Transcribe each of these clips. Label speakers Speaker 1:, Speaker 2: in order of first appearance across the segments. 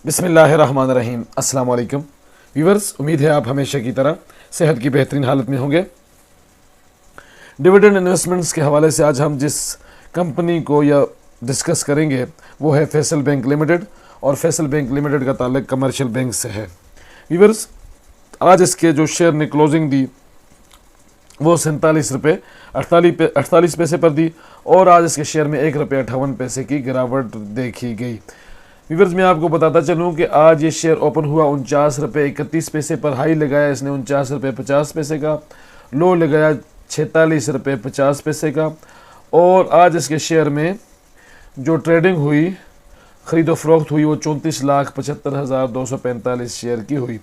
Speaker 1: बिस्मिल्लाहिर्रहमानिर्रहीम। अस्सलाम वालेकुम व्यूअर्स, उम्मीद है आप हमेशा की तरह सेहत की बेहतरीन हालत में होंगे। डिविडेंड इन्वेस्टमेंट्स के हवाले से आज हम जिस कंपनी को या डिस्कस करेंगे वो है फैसल बैंक लिमिटेड, और फैसल बैंक लिमिटेड का ताल्लुक कमर्शियल बैंक से है। व्यूअर्स, आज इसके जो शेयर ने क्लोजिंग दी वो 47 रुपये 48 पैसे पर दी, और आज इसके शेयर में 1 रुपये 58 पैसे की गिरावट देखी गई। व्यूअर्स, मैं आपको बताता चलूँ कि आज ये शेयर ओपन हुआ 49 रुपये 31 पैसे पर, हाई लगाया इसने 49 रुपये 50 पैसे का, लो लगाया 46 रुपये 50 पैसे का, और आज इसके शेयर में जो ट्रेडिंग हुई, ख़रीदो फरोख्त हुई, वो 34,75,245 शेयर की हुई।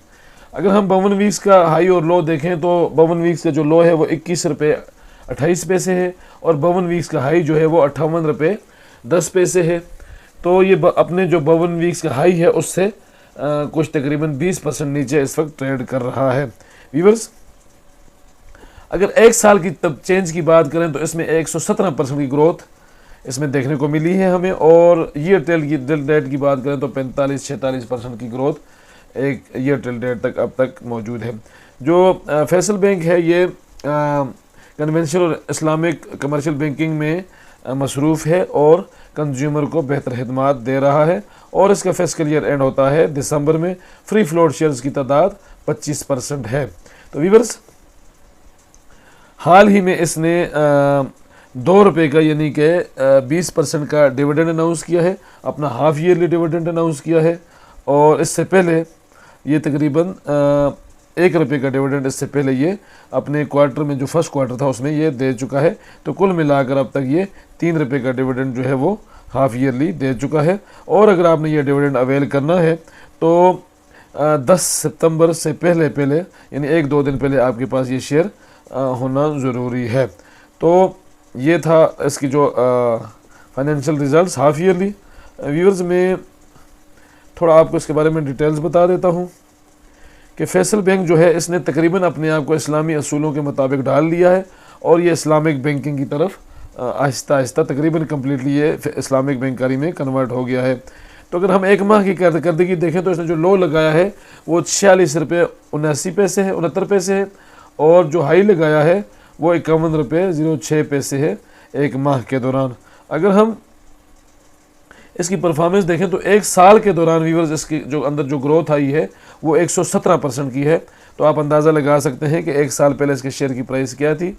Speaker 1: अगर हम 52 वीक्स का हाई और लो देखें तो 52 वीक्स का जो लो है वो 21 रुपये 28 पैसे है, और 52 वीक्स का हाई जो है वो 58 रुपये 10 पैसे है। तो ये अपने जो 52 वीक्स का हाई है उससे कुछ तकरीबन 20% नीचे इस वक्त ट्रेड कर रहा है। व्यूअर्स, अगर एक साल की तब चेंज की बात करें तो इसमें 117% की ग्रोथ इसमें देखने को मिली है हमें, और ईयर टिल डेट की बात करें तो 45-46% की ग्रोथ एक ईयर टिल डेट तक अब तक मौजूद है। जो फैसल बैंक है ये कन्वेंशनल और इस्लामिक कमर्शियल बैंकिंग में मसरूफ़ है और कंज्यूमर को बेहतर खिदमात दे रहा है, और इसका फिस्कल ईयर एंड होता है दिसंबर में। फ्री फ्लोट शेयर्स की तादाद 25% है। तो व्यूअर्स, हाल ही में इसने 2 रुपये का यानी कि 20% का डिविडेंड अनाउंस किया है, अपना हाफ ईयरली डिविडेंड अनाउंस किया है, और इससे पहले ये तकरीबन 1 रुपये का डिविडेंड इससे पहले ये अपने क्वार्टर में, जो फर्स्ट क्वार्टर था उसमें ये दे चुका है। तो कुल मिलाकर अब तक ये 3 रुपये का डिविडेंड जो है वो हाफ ईयरली दे चुका है। और अगर आपने ये डिविडेंड अवेल करना है तो 10 सितंबर से पहले यानी 1-2 दिन पहले आपके पास ये शेयर होना ज़रूरी है। तो ये था इसकी जो financial results half yearly. Viewers, में थोड़ा आपको इसके बारे में डिटेल्स बता देता हूँ कि फैसल बैंक जो है इसने तकरीबन अपने आप को इस्लामी असूलों के मुताबिक ढाल लिया है, और ये इस्लामिक बैंकिंग की तरफ आहिस्ता आहिस्ता तकरीबन कम्प्लीटली ये इस्लामिक बैंकारी में कन्वर्ट हो गया है। तो अगर हम एक माह की कारकर्दगी देखें तो इसने जो लो लगाया है वो 46 रुपये 79 पैसे है, 69 पैसे है, और जो हाई लगाया है वो 51 रुपये 06 पैसे है एक माह के दौरान। अगर हम इसकी परफॉर्मेंस देखें तो एक साल के दौरान व्यूअर्स इसकी जो अंदर जो ग्रोथ आई है वो 117% की है। तो आप अंदाज़ा लगा सकते हैं कि एक साल पहले इसके शेयर की प्राइस क्या थी,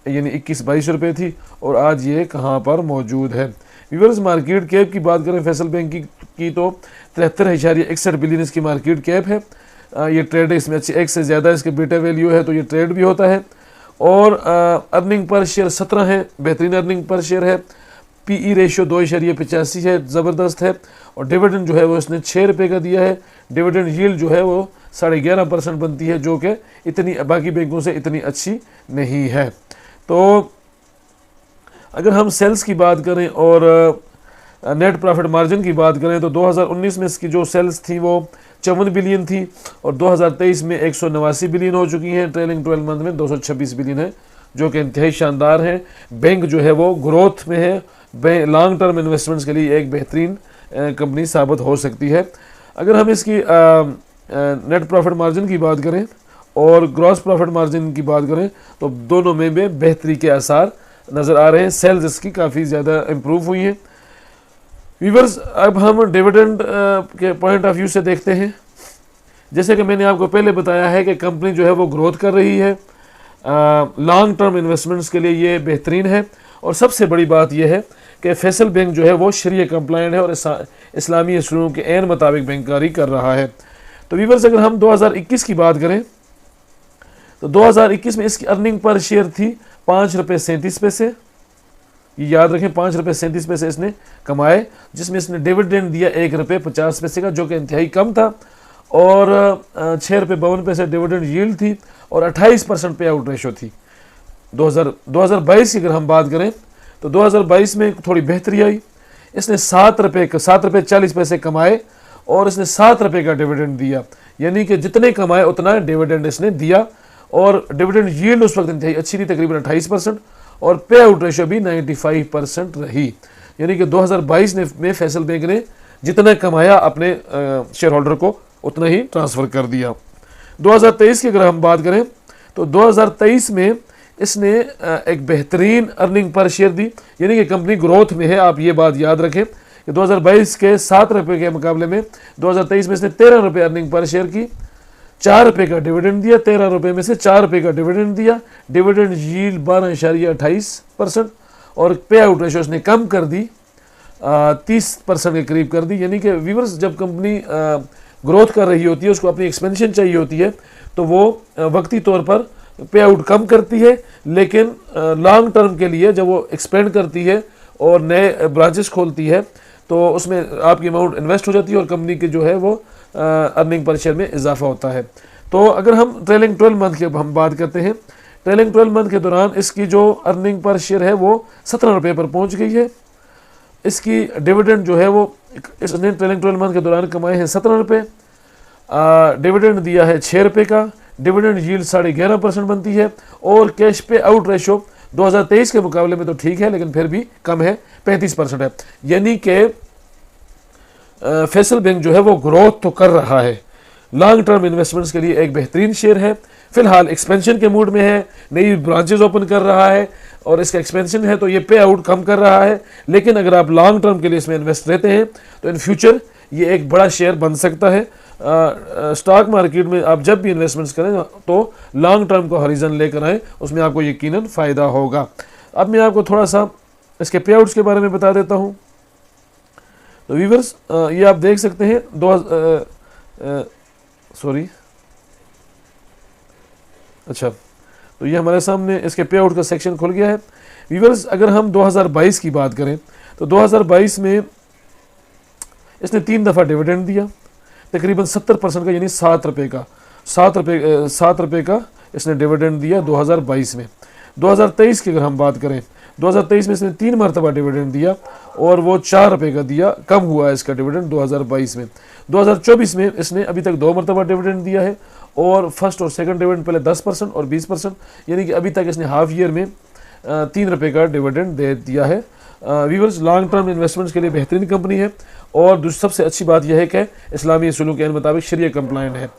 Speaker 1: यानी 21-22 रुपये थी, और आज ये कहाँ पर मौजूद है। व्यूअर्स, मार्केट कैप की बात करें फैसल बैंक की तो 73.61 बिलियन इसकी मार्केट कैप है। ये ट्रेड इसमें अच्छी, एक से ज़्यादा इसके बीटा वैल्यू है तो ये ट्रेड भी होता है, और अर्निंग पर शेयर 17 है, बेहतरीन अर्निंग पर शेयर है। पीई रेशियो 2.85 है, ज़बरदस्त है, और डिविडेंड जो है वो इसने 6 रुपये का दिया है। डिविडेंड यील्ड जो है वो 11.5% बनती है, जो कि इतनी बाकी बैंकों से इतनी अच्छी नहीं है। तो अगर हम सेल्स की बात करें और नेट प्रॉफिट मार्जिन की बात करें तो 2019 में इसकी जो सेल्स थी वो 54 बिलियन थी, और 2023 में 189 बिलियन हो चुकी हैं। ट्रेलिंग 12 मंथ में 226 बिलियन है, जो कि इंतहाई शानदार है। बैंक जो है वो ग्रोथ में है, लॉन्ग टर्म इन्वेस्टमेंट्स के लिए एक बेहतरीन कंपनी साबित हो सकती है। अगर हम इसकी नेट प्रॉफिट मार्जिन की बात करें और ग्रॉस प्रॉफिट मार्जिन की बात करें तो दोनों में भी बेहतरी के आसार नज़र आ रहे हैं। सेल्स इसकी काफ़ी ज़्यादा इम्प्रूव हुई हैं। व्यूअर्स, अब हम डिविडेंड के पॉइंट ऑफ व्यू से देखते हैं। जैसे कि मैंने आपको पहले बताया है कि कंपनी जो है वो ग्रोथ कर रही है, लॉन्ग टर्म इन्वेस्टमेंट्स के लिए ये बेहतरीन है, और सबसे बड़ी बात यह है कि फैसल बैंक जो है वो शरिया कंप्लायंट है और इस्लामी असूलों के ऐन मुताबिक बैंकारी कर रहा है। तो व्यूअर्स, अगर हम 2021 की बात करें तो 2021 में इसकी अर्निंग पर शेयर थी 5 रुपये 37 पैसे। ये याद रखें, 5 रुपये 37 पैसे इसने कमाए, जिसमें इसने डिविडेंड दिया 1 रुपये 50 पैसे का, जो कि इंतहाई कम था, और 6 रुपये 52 पैसे डिविडेंड यील्ड थी, और 28% पे आउट रेशो थी। 2022 की अगर हम बात करें तो 2022 में थोड़ी बेहतरी आई। इसने 7 रुपये 40 पैसे कमाए, और इसने 7 रुपये का डिविडेंड दिया, यानी कि जितने कमाए उतना डिविडेंड इसने दिया, और डिविडेंड यील्ड उस वक्त इंतहाई अच्छी थी, तकरीबन 28%, और पे आउट रेशो भी 95% रही। यानी कि 2022 में फैसल बैंक ने जितना कमाया अपने शेयर होल्डर को उतना ही ट्रांसफ़र कर दिया। 2023 की अगर हम बात करें तो 2023 में इसने एक बेहतरीन अर्निंग पर शेयर दी, यानी कि कंपनी ग्रोथ में है। आप ये बात याद रखें कि 2022 के 7 रुपये के मुकाबले में 2023 में इसने 13 रुपये अर्निंग पर शेयर की, 4 रुपये का डिविडेंड दिया, 13 रुपये में से 4 रुपये का डिविडेंड दिया, डिविडेंड यील्ड 12.28% और पे आउट रेशो इसने कम कर दी, 30% के करीब कर दी। यानी कि व्यूअर्स, जब कंपनी ग्रोथ कर रही होती है, उसको अपनी एक्सपेंशन चाहिए होती है, तो वो वक्ती तौर पर पे आउट कम करती है, लेकिन लॉन्ग टर्म के लिए जब वो एक्सपेंड करती है और नए ब्रांचेस खोलती है तो उसमें आपकी अमाउंट इन्वेस्ट हो जाती है और कंपनी की जो है वो अर्निंग पर शेयर में इजाफा होता है। तो अगर हम ट्रेलिंग 12 मंथ की हम बात करते हैं, ट्रेलिंग 12 मंथ के दौरान इसकी जो अर्निंग पर शेयर है वो 17 रुपये पर पहुंच गई है। इसकी डिविडेंड जो है वो इसने ट्रेलिंग 12 मंथ के दौरान कमाए हैं 17 रुपये, डिविडेंड दिया है 6 रुपये का, डिविडेंड यील्ड 11.5% बनती है और कैश पे आउट रेशो 2023 के मुकाबले में तो ठीक है लेकिन फिर भी कम है, 35% है। यानी कि फैसल बैंक जो है वो ग्रोथ तो कर रहा है, लॉन्ग टर्म इन्वेस्टमेंट्स के लिए एक बेहतरीन शेयर है। फिलहाल एक्सपेंशन के मूड में है, नई ब्रांचेस ओपन कर रहा है और इसका एक्सपेंशन है तो ये पे आउट कम कर रहा है, लेकिन अगर आप लॉन्ग टर्म के लिए इसमें इन्वेस्ट रहते हैं तो इन फ्यूचर ये एक बड़ा शेयर बन सकता है। स्टॉक मार्केट में आप जब भी इन्वेस्टमेंट्स करें तो लॉन्ग टर्म को हॉरिजन लेकर आएँ, उसमें आपको यकीनन फ़ायदा होगा। अब मैं आपको थोड़ा सा इसके पे आउट्स के बारे में बता देता हूँ। तो व्यूअर्स, ये आप देख सकते हैं तो ये हमारे सामने इसके पे आउट का सेक्शन खुल गया है। व्यूअर्स, अगर हम 2022 की बात करें तो 2022 में इसने 3 दफ़ा डिविडेंड दिया, तकरीबन 70% का, यानी 7 रुपये का इसने डिविडेंड दिया 2022 में। 2023 की अगर हम बात करें, 2023 में इसने 3 मरतबा डिविडेंड दिया और वो 4 रुपये का दिया, कम हुआ है इसका डिविडेंड 2022 में। 2024 में इसने अभी तक 2 मरतबा डिविडेंड दिया है और फर्स्ट और सेकंड डिविडेंड पहले 10% और 20%, यानी कि अभी तक इसने हाफ ईयर में 3 रुपये का डिविडेंड दे दिया है। व्यूअर्स, लॉन्ग टर्म इन्वेस्टमेंट्स के लिए बेहतरीन कंपनी है और सबसे अच्छी बात यह है कि इस्लामी उसूलों के मुताबिक शरिया कंप्लायंट है।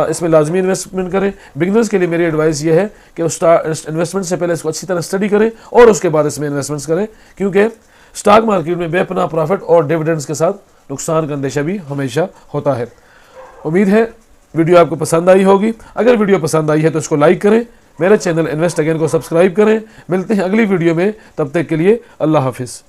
Speaker 1: इसमें लाजमी इन्वेस्टमेंट करें। बिगनर्स के लिए मेरी एडवाइस ये है कि इन्वेस्टमेंट से पहले इसको अच्छी तरह स्टडी करें और उसके बाद इसमें इन्वेस्टमेंट्स करें, क्योंकि स्टॉक मार्केट में बेपनाह प्रॉफिट और डिविडेंड्स के साथ नुकसान का अंदेशा भी हमेशा होता है। उम्मीद है वीडियो आपको पसंद आई होगी। अगर वीडियो पसंद आई है तो इसको लाइक करें, मेरे चैनल इन्वेस्ट अगेन को सब्सक्राइब करें। मिलते हैं अगली वीडियो में, तब तक के लिए अल्लाह हाफिज़।